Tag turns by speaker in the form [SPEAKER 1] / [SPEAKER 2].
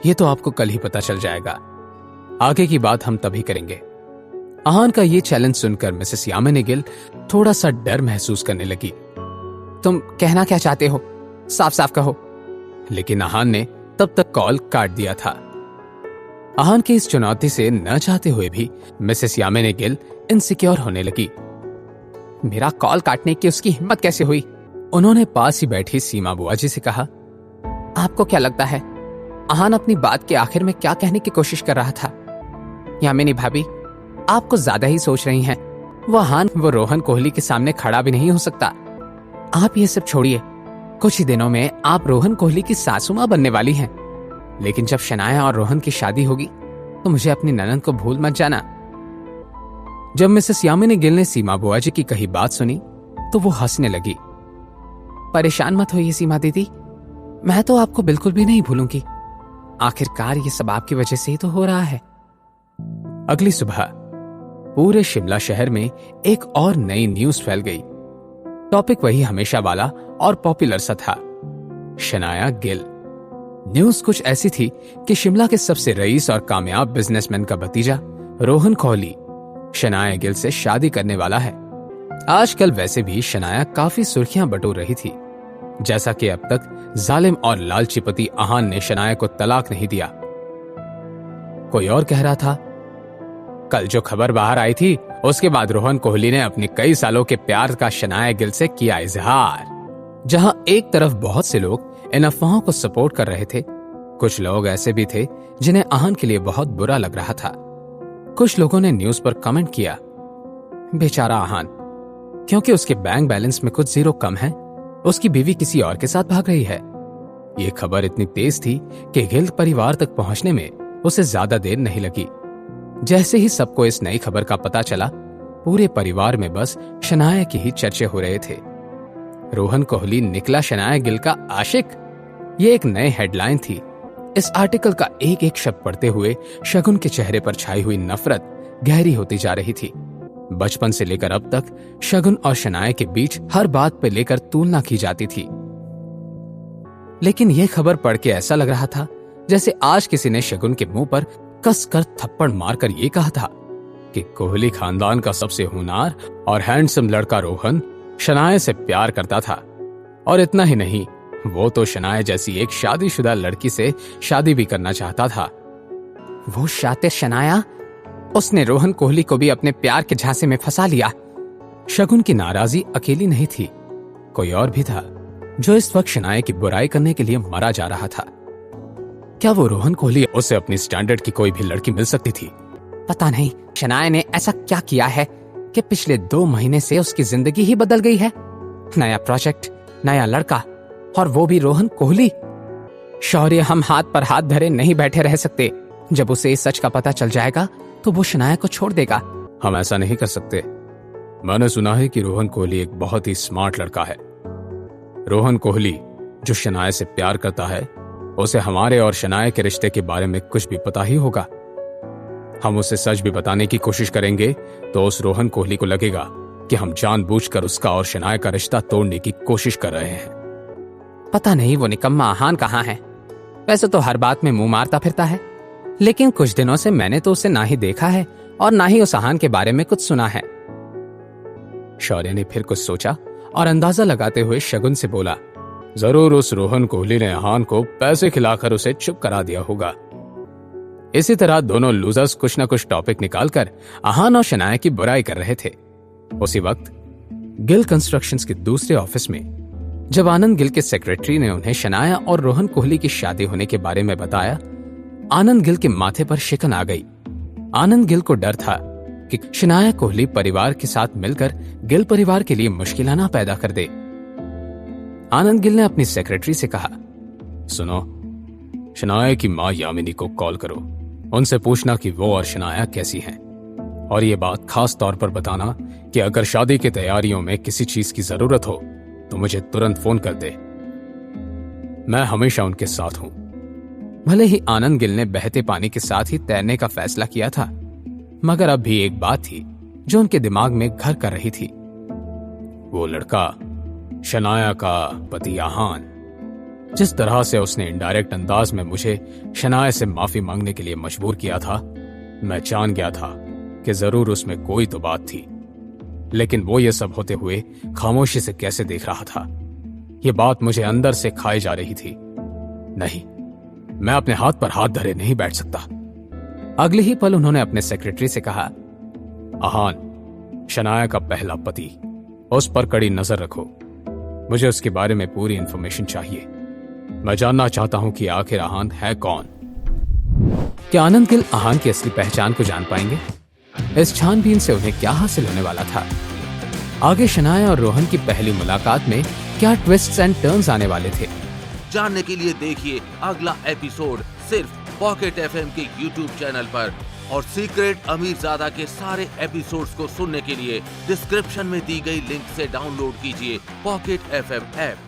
[SPEAKER 1] ये तो आपको कल ही पता चल जाएगा। आगे की बात हम तभी करेंगे। आहान का ये चैलेंज सुनकर मिसेस यामिनी गिल थोड़ा सा डर महसूस करने लगी। तुम कहना क्या चाहते हो? साफ साफ कहो। लेकिन आहान ने तब तक कॉल काट दिया था। आहान की इस चुनौती से न चाहते हुए भी मिसेस यामिनी गिल इनसिक्योर होने लगी। मेरा कॉल काटने की उसकी हिम्मत कैसे हुई? उन्होंने पास ही बैठी सीमा बुआ जी से कहा, आपको क्या लगता है आहान अपनी बात के आखिर में क्या कहने की कोशिश कर रहा था? यामिनी भाभी, आप कुछ ज्यादा ही सोच रही हैं। वो आहान वो रोहन कोहली के सामने खड़ा भी नहीं हो सकता। आप ये सब छोड़िए। कुछ ही दिनों में आप रोहन कोहली की सासू मां बनने वाली हैं। लेकिन जब शनाया और रोहन की शादी होगी तो मुझे अपनी ननद को भूल मत जाना। जब मिसेस यामिनी गिल ने सीमा बुआ जी की कही बात सुनी तो वो हंसने लगी। परेशान मत होइए सीमा दीदी, मैं तो आपको बिल्कुल भी नहीं भूलूंगी। आखिरकार ये सब आपकी वजह से ही तो हो रहा है। अगली सुबह पूरे शिमला शहर में एक और नई न्यूज फैल गई। टॉपिक वही हमेशा वाला और पॉपुलर सा था, शनाया गिल। न्यूज कुछ ऐसी थी कि शिमला के सबसे रईस और कामयाब बिजनेसमैन का भतीजा रोहन कोहली शनाया गिल से शादी करने वाला है। आजकल वैसे भी शनाया काफी सुर्खियां बटोर रही थी। जैसा कि अब तक जालिम और लालची पति आहान ने शनाया को तलाक नहीं दिया। कोई और कह रहा था, कल जो खबर बाहर आई थी उसके बाद रोहन कोहली ने अपने कई सालों के प्यार का शनाया गिल से किया इजहार। जहां एक तरफ बहुत से लोग इन अफवाहों को सपोर्ट कर रहे थे, कुछ लोग ऐसे भी थे जिन्हें आहान के लिए बहुत बुरा लग रहा था। कुछ लोगों ने न्यूज पर कमेंट किया, बेचारा आहान, क्योंकि उसके बैंक बैलेंस में कुछ जीरो कम है, उसकी बीवी किसी और के साथ भाग रही है। ये खबर इतनी तेज थी कि गिल परिवार तक पहुंचने में उसे ज्यादा देर नहीं लगी। जैसे ही सबको इस नई खबर का पता चला, पूरे परिवार में बस शनाया की ही चर्चे हो रहे थे। रोहन कोहली निकला शनाया गिल का आशिक, ये एक नई हेडलाइन थी। इस आर्टिकल का एक एक शब्द पढ़ते हुए शगुन के चेहरे पर छाई हुई नफरत गहरी होती जा रही थी। बचपन से लेकर अब तक शगुन और शनाया के बीच हर बात पर लेकर तुलना की जाती थी। लेकिन यह खबर पढ़ के ऐसा लग रहा था जैसे आज किसी ने शगुन के मुंह पर कसकर थप्पड़ मारकर यह कहा था कि कोहली खानदान का सबसे होनहार और हैंडसम लड़का रोहन शनाया से प्यार करता था। और इतना ही नहीं, वो तो शनाया जैसी एक शादीशुदा लड़की से शादी भी करना चाहता था। वो शातिर शनाया, उसने रोहन कोहली को भी अपने प्यार के झांसे में फंसा लिया। शगुन की नाराजी अकेली नहीं थी, कोई और भी था जो इस वक्त शनाया की बुराई करने के लिए मरा जा रहा था। क्या वो रोहन कोहली, उसे अपनी स्टैंडर्ड की कोई भी लड़की मिल सकती थी? पता नहीं शनाया ने ऐसा क्या किया है कि पिछले 2 महीने से उसकी जिंदगी ही बदल गई है। नया प्रोजेक्ट, नया लड़का, और वो भी रोहन कोहली। शौर्य, हम हाथ पर हाथ धरे नहीं बैठे रह सकते। जब उसे इस सच का पता चल जाएगा तो वो शनाया को छोड़ देगा। हम ऐसा नहीं कर सकते। मैंने सुना है कि रोहन कोहली एक बहुत ही स्मार्ट लड़का है। रोहन कोहली जो शनाया से प्यार करता है, उसे हमारे और शनाया के रिश्ते के बारे में कुछ भी पता ही होगा। हम उसे सच भी बताने की कोशिश करेंगे तो उस रोहन कोहली को लगेगा कि हम जानबूझकर उसका और शनाया का रिश्ता तोड़ने की कोशिश कर रहे हैं। पता नहीं वो निकम्मा आहान कहाँ है। वैसे तो हर बात में मुंह मारता फिरता है, लेकिन कुछ दिनों से मैंने तो उसे ना ही देखा है और ना ही उस आहान के बारे में कुछ सुना है। शौर्य ने फिर कुछ सोचा और अंदाजा लगाते हुए शगुन से बोला, जरूर उस रोहन कोहली ने आहान को पैसे खिलाकर उसे चुप करा दिया होगा। इसी तरह दोनों लूजर्स कुछ न कुछ टॉपिक निकालकर आहान और शनाया की बुराई कर रहे थे। उसी वक्त गिल कंस्ट्रक्शंस के दूसरे ऑफिस में जब आनंद गिल के सेक्रेटरी ने उन्हें शनाया और रोहन कोहली की शादी होने के बारे में बताया, आनंद गिल के माथे पर शिकन आ गई। आनंद गिल को डर था कि शनाया कोहली परिवार के साथ मिलकर गिल परिवार के लिए मुश्किलें ना पैदा कर दे। आनंद गिल ने अपनी सेक्रेटरी से कहा, सुनो, शनाया की मां यामिनी को कॉल करो, उनसे पूछना कि वो और शनाया कैसी हैं, और ये बात खास तौर पर बताना कि अगर शादी की तैयारियों में किसी चीज की जरूरत हो तो मुझे तुरंत फोन कर दे। मैं हमेशा उनके साथ हूं। भले ही आनंद गिल ने बहते पानी के साथ ही तैरने का फैसला किया था, मगर अब भी एक बात थी जो उनके दिमाग में घर कर रही थी। वो लड़का, शनाया का पति आहान, जिस तरह से उसने इनडायरेक्ट अंदाज में मुझे शनाया से माफी मांगने के लिए मजबूर किया था, मैं जान गया था कि जरूर उसमें कोई तो बात थी। लेकिन वो ये सब होते हुए खामोशी से कैसे देख रहा था, ये बात मुझे अंदर से खाई जा रही थी। नहीं, मैं अपने हाथ पर हाथ धरे नहीं बैठ सकता। अगले ही पल उन्होंने अपने सेक्रेटरी से कहा, आहान, शनाया का पहला पति, उस पर कड़ी नजर रखो। मुझे उसके बारे में पूरी इंफॉर्मेशन चाहिए। मैं जानना चाहता हूं कि आखिर आहान है कौन। क्या आनंद गिल आहान की असली पहचान को जान पाएंगे? इस छानबीन से उन्हें क्या हासिल होने वाला था? आगे शनाया और रोहन की पहली मुलाकात में क्या ट्विस्ट्स एंड टर्न्स आने वाले थे?
[SPEAKER 2] जानने के लिए देखिए अगला एपिसोड सिर्फ पॉकेट एफएम के YouTube चैनल पर। और सीक्रेट अमीरजादा के सारे एपिसोड्स को सुनने के लिए डिस्क्रिप्शन में दी गई लिंक से डाउनलोड कीजिए पॉकेट एफएम ऐप।